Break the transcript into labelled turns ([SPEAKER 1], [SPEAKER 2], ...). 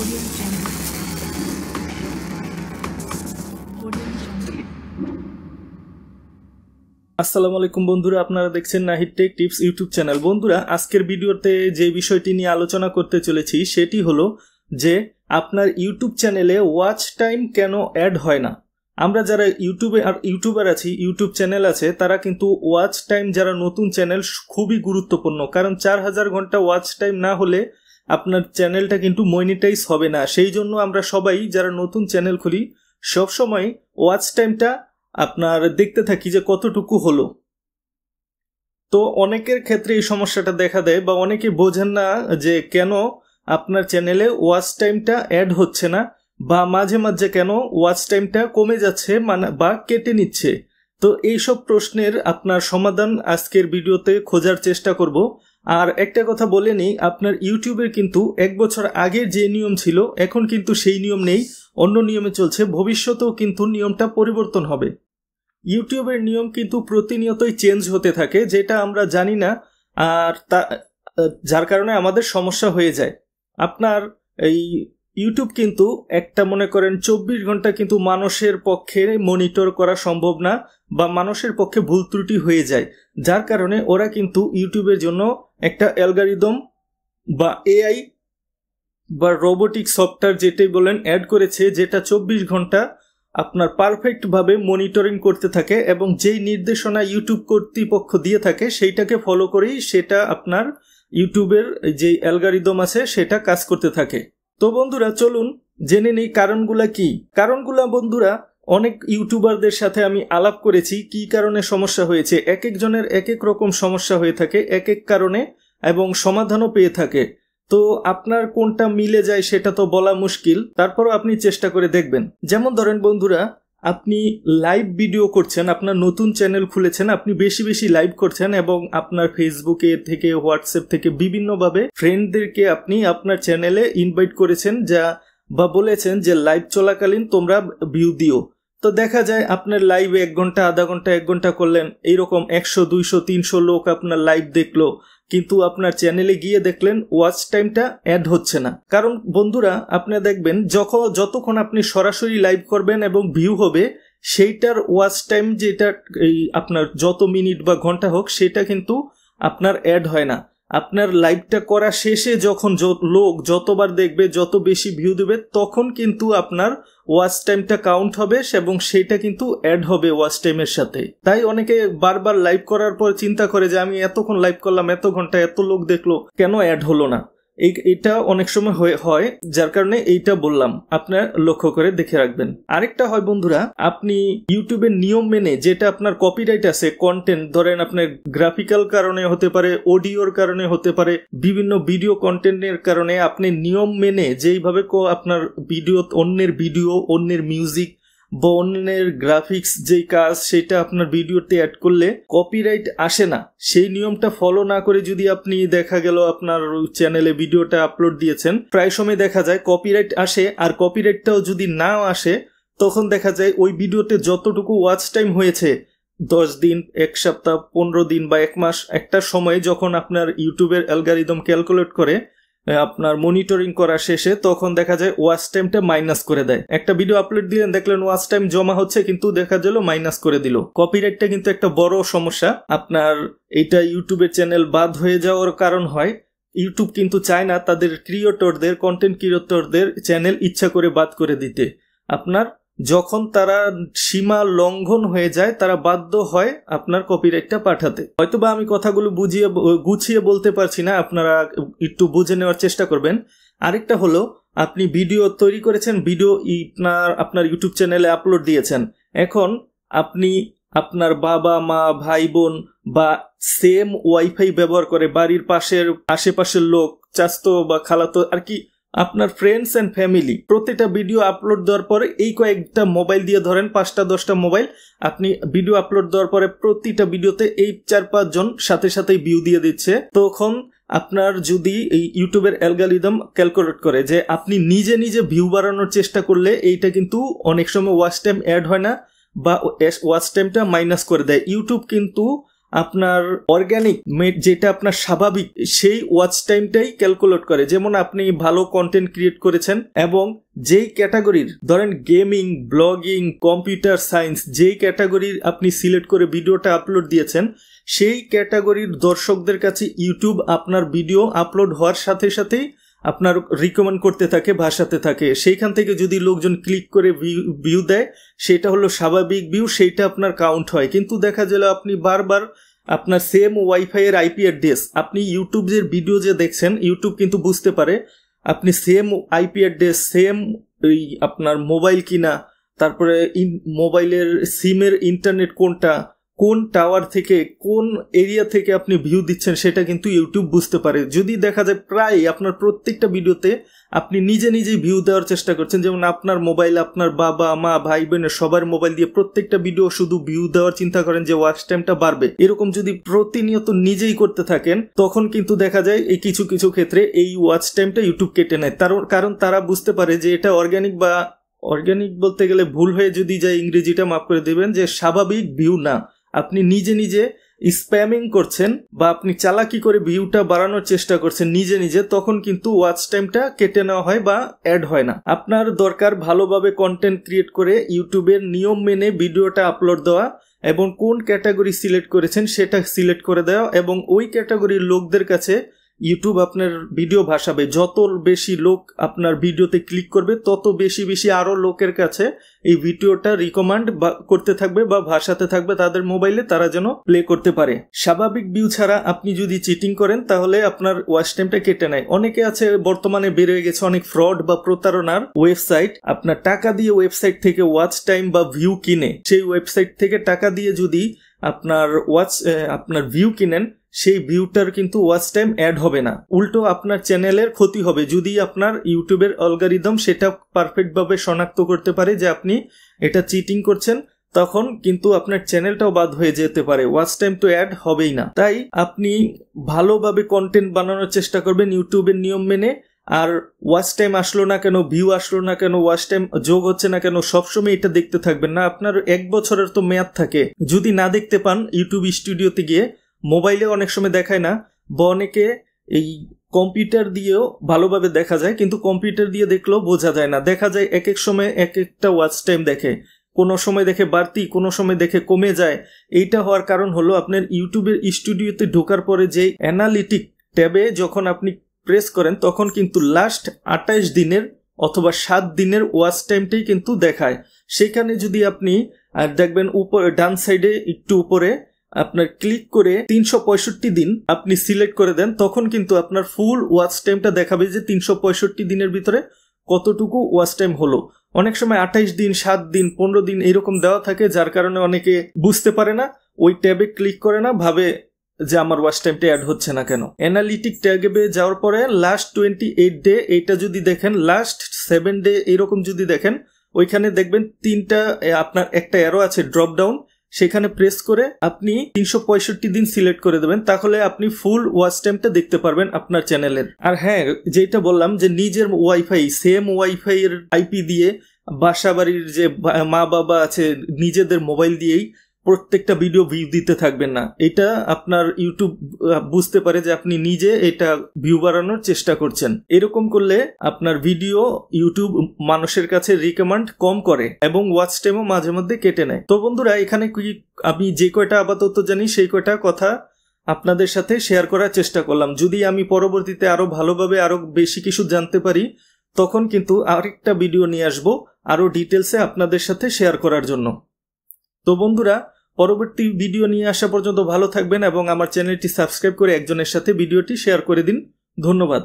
[SPEAKER 1] Audio Jungle. Audio Jungle.
[SPEAKER 2] আসসালামু আলাইকুম বন্ধুরা, আপনারা দেখছেন Nahid take tips YouTube channel. বন্ধুরা, আজকের ভিডিওতে যে বিষয়টি নিয়ে আলোচনা করতে চলেছি সেটি হলো যে আপনার ইউটিউব চ্যানেলে ওয়াচ টাইম কেন অ্যাড হয় না। আমরা যারা ইউটিউবার আছি, ইউটিউব চ্যানেল আছে, তারা কিন্তু ওয়াচ টাইম যারা নতুন চ্যানেল খুবই গুরুত্বপূর্ণ, কারণ 4000 ঘন্টা ওয়াচ টাইম না হলে আপনার চ্যানেলটা কিন্তু মনিটাইজ হবে না। সেই জন্য আমরা সবাই যারা নতুন চ্যানেল খুলি সবসময় ওয়াচ টাইমটা আপনার দেখতে থাকি যে কতটুকু হলো। তো অনেকের ক্ষেত্রে এই সমস্যাটা দেখা দেয় বা অনেকে বোঝেন না যে কেন আপনার চ্যানেলে ওয়াচ টাইমটা অ্যাড হচ্ছে না বা মাঝে মাঝে কেন ওয়াচ টাইমটা কমে যাচ্ছে বা কেটে নিচ্ছে। তো এইসব প্রশ্নের আপনার সমাধান আজকের ভিডিওতে খোঁজার চেষ্টা করব। আর একটা কথা বলে নিই, আপনার ইউটিউবের কিন্তু 1 বছর আগের যে নিয়ম ছিল এখন কিন্তু সেই নিয়ম নেই, অন্য নিয়মে চলছে। ভবিষ্যতেও কিন্তু নিয়মটা পরিবর্তন হবে। ইউটিউবের নিয়ম কিন্তু প্রতিনিয়তই চেঞ্জ হতে থাকে, যেটা আমরা জানি না, আর যার কারণে আমাদের সমস্যা হয়ে যায়। আপনার এই ইউটিউব কিন্তু একটা মনে করেন 24 ঘন্টা কিন্তু মানুষের পক্ষে মনিটর করা সম্ভব না বা মানুষের পক্ষে ভুল ত্রুটি হয়ে যায়, যার কারণে ওরা কিন্তু ইউটিউবের জন্য একটা অ্যালগরিদম বা এআই বা রোবোটিক সফটওয়্যার যেটাই বলেন অ্যাড করেছে, যেটা 24 ঘন্টা আপনার পারফেক্টভাবে মনিটরিং করতে থাকে এবং যেই নির্দেশনা ইউটিউব কর্তৃপক্ষ দিয়ে থাকে সেইটাকে ফলো করেই সেটা আপনার ইউটিউবের যে অ্যালগরিদম আছে সেটা কাজ করতে থাকে। তো বন্ধুরা, চলুন জেনে নেই কারণগুলা কি। কারণগুলা বন্ধুরা, অনেক ইউটিউবারদের সাথে আমি আলাপ করেছি কি কারণে সমস্যা হয়েছে। এক একজনের এক এক রকম সমস্যা হয়ে থাকে এক এক কারণে, এবং সমাধানও পেয়ে থাকে। তো আপনার কোনটা মিলে যায় সেটা তো বলা মুশকিল, তারপরও আপনি চেষ্টা করে দেখবেন। যেমন ধরেন বন্ধুরা, আপনি লাইভ ভিডিও করছেন, আপনার নতুন চ্যানেল খুলেছেন, আপনি বেশি বেশি লাইভ করছেন এবং আপনার ফেসবুকে থেকে হোয়াটসঅ্যাপ থেকে বিভিন্নভাবে ফ্রেন্ডদেরকে আপনি আপনার চ্যানেলে ইনভাইট করেছেন বা বলেছেন যে লাইভ চলাকালীন তোমরা ভিউ দিও। তো দেখা যায় আপনার লাইভে 1 ঘন্টা, আধা ঘন্টা, 1 ঘন্টা করলেন, এইরকম 100, 200, 300 লোক আপনার লাইভ দেখলো, কিন্তু আপনার চ্যানেলে গিয়ে দেখলেন ওয়াচ টাইমটা অ্যাড হচ্ছে না। কারণ বন্ধুরা, আপনি দেখবেন যতক্ষণ আপনি সরাসরি লাইভ করবেন এবং ভিউ হবে, সেইটার ওয়াচ টাইম যেটা এই আপনার যত মিনিট বা ঘন্টা হোক সেটা কিন্তু আপনার অ্যাড হয় না। আপনার লাইভটা করা শেষে যখন লোক যতবার দেখবে, যত বেশি ভিউ দেবে, তখন কিন্তু আপনার ওয়াচ টাইমটা কাউন্ট হবে এবং সেটা কিন্তু অ্যাড হবে ওয়াচ টাইমের সাথে। তাই অনেকে বারবার লাইভ করার পর চিন্তা করে যে আমি এতক্ষণ লাইভ করলাম, এত ঘন্টা, এত লোক দেখলো, কেন অ্যাড হলো না। এটা অনেক সময় হয়, যার কারণে এইটা বললাম, আপনার লক্ষ্য করে দেখে রাখবেন। আরেকটা হয় বন্ধুরা, আপনি ইউটিউবের নিয়ম মেনে, যেটা আপনার কপিরাইট আছে কন্টেন্ট, ধরেন আপনার গ্রাফিক্যাল কারণে হতে পারে, অডিওর কারণে হতে পারে, বিভিন্ন ভিডিও কন্টেন্টের কারণে আপনি নিয়ম মেনে যেইভাবে আপনার অন্যের মিউজিক বা অন্যের গ্রাফিক্স যেই কাজ সেটা আপনার ভিডিওতে অ্যাড করলে কপিরাইট আসে না। সেই নিয়মটা ফলো না করে যদি আপনি দেখা গেল আপনার চ্যানেলে ভিডিওটা আপলোড দিয়েছেন, প্রায় সময় দেখা যায় কপিরাইট আসে। আর কপিরাইটটাও যদি নাও আসে, তখন দেখা যায় ওই ভিডিওতে যতটুকু ওয়াচ টাইম হয়েছে, 10 দিন, 1 সপ্তাহ, 15 দিন বা 1 মাস, একটা সময় যখন আপনার ইউটিউবের অ্যালগরিদম ক্যালকুলেট করে আপনার মনিটরিং করা শেষে, তখন দেখা যায় ওয়াচ টাইমটা মাইনাস করে দেয়। একটা ভিডিও আপলোড দিলেন, দেখলেন ওয়াচ টাইম জমা হচ্ছে, কিন্তু দেখা গেল মাইনাস করে দিল। কপিরাইটটা কিন্তু একটা বড় সমস্যা। আপনার এইটা ইউটিউবের চ্যানেল বাদ হয়ে যাওয়ার কারণ হয়। ইউটিউব কিন্তু চায় না তাদের কন্টেন্ট ক্রিয়েটরদের চ্যানেল ইচ্ছা করে বাদ করে দিতে। আপনার যখন তারা সীমা লঙ্ঘন হয়ে যায়, তারা বাধ্য হয় আপনার কপিরাইটটা পাঠাতে। হয়তোবা আমি কথাগুলো গুছিয়ে বলতে পারছি না, আপনারা একটু বুঝে নেওয়ার চেষ্টা করবেন। আরেকটা হলো, আপনি ভিডিও তৈরি করেছেন, ভিডিও আপনার ইউটিউব চ্যানেলে আপলোড দিয়েছেন। এখন আপনি আপনার বাবা মা, ভাই বোন বা সেম ওয়াইফাই ব্যবহার করে বাড়ির আশেপাশের লোক, চাচতো বা খালাতো, আর কি আপনার ফ্রেন্ডস অ্যান্ড ফ্যামিলি, প্রতিটা ভিডিও আপলোড দেওয়ার পরে এই কয়েকটা মোবাইল দিয়ে, ধরেন 5টা 10টা মোবাইল, আপনি ভিডিও আপলোড দেওয়ার পরে প্রতিটা ভিডিওতে এই 4-5 জন সাথেই ভিউ দিয়ে দিচ্ছে। তখন আপনার যদি এই ইউটিউবের অ্যালগরিদম ক্যালকুলেট করে যে আপনি নিজে নিজে ভিউ বাড়ানোর চেষ্টা করলে, এইটা কিন্তু অনেক সময় ওয়াচ টাইম অ্যাড হয় না বা ওয়াচ টাইমটা মাইনাস করে দেয়। ইউটিউব কিন্তু আপনার অর্গানিক যেটা আপনার স্বাভাবিক সেই ওয়াচ টাইমটাই ক্যালকুলেট করে। যেমন আপনি ভালো কন্টেন্ট ক্রিয়েট করেছেন এবং যেই ক্যাটাগরির ধরেন গেমিং, ব্লগিং, কম্পিউটার সায়েন্স, যেই ক্যাটাগরির আপনি সিলেক্ট করে ভিডিওটা আপলোড দিয়েছেন, সেই ক্যাটাগরির দর্শকদের কাছে ইউটিউব আপনার ভিডিও আপলোড হওয়ার সাথে সাথেই আপনার রিকমেন্ড করতে থাকে, ভাসাতে থাকে। সেইখান থেকে যদি লোকজন ক্লিক করে ভিউ দেয়, সেটা হলো স্বাভাবিক ভিউ, সেইটা আপনার কাউন্ট হয়। কিন্তু দেখা গেল আপনি বারবার আপনার সেম ওয়াইফাই এর আইপি অ্যাড্রেস, আপনি ইউটিউব যে ভিডিও যে দেখছেন, ইউটিউব কিন্তু বুঝতে পারে আপনি সেম আইপি অ্যাড্রেস, সেম আপনার মোবাইল কিনা, তারপরে মোবাইলের সিমের ইন্টারনেট কোনটা, কোন টাওয়ার থেকে, কোন এরিয়া থেকে আপনি ভিউ দিচ্ছেন, সেটা কিন্তু ইউটিউব বুঝতে পারে। যদি দেখা যায় প্রায় আপনার প্রত্যেকটা ভিডিওতে আপনি নিজে নিজেই ভিউ দেওয়ার চেষ্টা করছেন, যেমন আপনার মোবাইল, আপনার বাবা মা ভাই বোনের সবার মোবাইল দিয়ে প্রত্যেকটা ভিডিও শুধু ভিউ দেওয়ার চিন্তা করেন যে ওয়াচ টাইমটা বাড়বে, এরকম যদি প্রতিনিয়ত নিজেই করতে থাকেন, তখন কিন্তু দেখা যায় এই কিছু কিছু ক্ষেত্রে এই ওয়াচ টাইমটা ইউটিউব কেটে নেয়। কারণ তারা বুঝতে পারে যে এটা অর্গানিক বলতে গেলে ভুল হয়ে যদি যায়, ইংরেজিটা মাফ করে দেবেন, যে স্বাভাবিক ভিউ না, আপনি নিজে নিজে স্প্যামিং করছেন বা আপনি চালাকি করে ভিউটা বাড়ানোর চেষ্টা করছেন নিজে নিজে, তখন কিন্তু ওয়াচ টাইমটা কেটে নেওয়া হয় বা অ্যাড হয় না। আপনার দরকার ভালোভাবে কন্টেন্ট ক্রিয়েট করে ইউটিউবের নিয়ম মেনে ভিডিওটা আপলোড দেওয়া এবং কোন ক্যাটাগরি সিলেক্ট করেছেন সেটা সিলেক্ট করে দেওয়া, এবং ওই ক্যাটাগরির লোকদের কাছে ইউটিউব আপনার ভিডিও ভাসাবে। যত বেশি লোক আপনার ভিডিওতে ক্লিক করবে, তত বেশি বেশি আরো লোকের কাছে এই ভিডিওটা রিকমেন্ড করতে থাকবে বা ভাসাতে থাকবে তাদের মোবাইলে, তারা যেন প্লে করতে পারে। স্বাভাবিক ভিউ ছাড়া আপনি যদি চিটিং করেন, তাহলে আপনার ওয়াচ টাইমটা কেটে নেয়। অনেকে আছে, বর্তমানে বের হয়ে গেছে অনেক ফ্রড বা প্রতারণার ওয়েবসাইট। আপনার টাকা দিয়ে ওয়েবসাইট থেকে ওয়াচ টাইম বা ভিউ কিনে, সেই ওয়েবসাইট থেকে টাকা দিয়ে যদি আপনার ভিউ কিনেন, সেই ভিউটার কিন্তু ওয়াচ টাইম অ্যাড হবে না, উল্টো আপনার চ্যানেলের ক্ষতি হবে। যদি আপনার ইউটিউবের অ্যালগরিদম সেটা পারফেক্টভাবে শনাক্ত করতে পারে যে আপনি এটা চিটিং করছেন, তখন কিন্তু আপনার চ্যানেলটাও বাদ হয়ে যেতে পারে, ওয়াচ টাইম তো অ্যাড হবেই না। তাই আপনি ভালোভাবে কন্টেন্ট বানানোর চেষ্টা করবেন ইউটিউবের নিয়ম মেনে। আর ওয়াচ টাইম আসলো না কেন, ভিউ আসলো না কেন, ওয়াচ টাইম যোগ হচ্ছে না কেন, সবসময় এটা দেখতে থাকবেন না। আপনার 1 বছরের তো মেয়াদ থাকে। যদি না দেখতে পান, ইউটিউব স্টুডিওতে গিয়ে, মোবাইলে অনেক সময় দেখায় না, বা অনেকে এই কম্পিউটার দিয়েও ভালোভাবে দেখা যায়, কিন্তু কম্পিউটার দিয়ে দেখলেও বোঝা যায় না। দেখা যায় এক এক সময় এক একটা ওয়াচ টাইম দেখে, কোনো সময় দেখে বাড়তি, কোনো সময় দেখে কমে যায়। এইটা হওয়ার কারণ হলো আপনার ইউটিউবের স্টুডিওতে ঢোকার পরে যে অ্যানালিটিক ট্যাবে যখন আপনি প্রেস করেন, তখন কিন্তু লাস্ট 28 দিনের অথবা 7 দিনের ওয়াচ টাইমটাই কিন্তু দেখায়। সেখানে যদি আপনি আর দেখবেন উপরে ডান সাইডে একটু উপরে আপনার ক্লিক করে 365 দিন আপনি সিলেক্ট করে দেন, তখন কিন্তু আপনার ফুল ওয়াচ টাইমটা দেখাবে যে 365 দিনের ভিতরে কতটুকু ওয়াচ টাইম হলো। অনেক সময় 28 দিন, 7 দিন, 15 দিন এরকম দেওয়া থাকে, যার কারণে অনেকে বুঝতে পারে না, ওই ট্যাবে ক্লিক করে না, ভাবে যে আমার ওয়াচ টাইমটা অ্যাড হচ্ছে না কেন। অ্যানালিটিক ট্যাবে যাওয়ার পরে লাস্ট 28 ডে এইটা যদি দেখেন, লাস্ট 7 ডে এরকম যদি দেখেন, ওইখানে দেখবেন তিনটা আপনার একটা অ্যারো আছে ড্রপ ডাউন, সেখানে প্রেস করে আপনি 365 দিন সিলেক্ট করে দেবেন, তাহলে আপনি ফুল ওয়াচ টাইমটা দেখতে পারবেন আপনার চ্যানেলের। আর হ্যাঁ, যেটা বললাম যে নিজের ওয়াইফাই, সেম ওয়াইফাই এর আইপি দিয়ে, বাসা বাড়ির যে মা বাবা আছে, নিজেদের মোবাইল দিয়েই প্রত্যেকটা ভিডিও ভিউ দিতে থাকবেন না। এটা আপনার ইউটিউব বুঝতে পারে যে আপনি নিজে এটা ভিউ বাড়ানোর চেষ্টা করছেন। এরকম করলে আপনার ভিডিও ইউটিউব মানুষের কাছে রিকমেন্ড কম করে এবং ওয়াচ টাইমও মাঝে মধ্যে কেটে নেয়। তো বন্ধুরা, এখানে আমি যে কয়টা আপাতত জানি সেই কয়টা কথা আপনাদের সাথে শেয়ার করার চেষ্টা করলাম। যদি আমি পরবর্তীতে আরো ভালোভাবে আরো বেশি কিছু জানতে পারি, তখন কিন্তু আরেকটা ভিডিও নিয়ে আসবো আরো ডিটেলসে আপনাদের সাথে শেয়ার করার জন্য। তো বন্ধুরা, পরবর্তী ভিডিও নিয়ে আসা পর্যন্ত ভালো থাকবেন এবং আমার চ্যানেলটি সাবস্ক্রাইব করে একজনের সাথে ভিডিওটি শেয়ার করে দিন। ধন্যবাদ।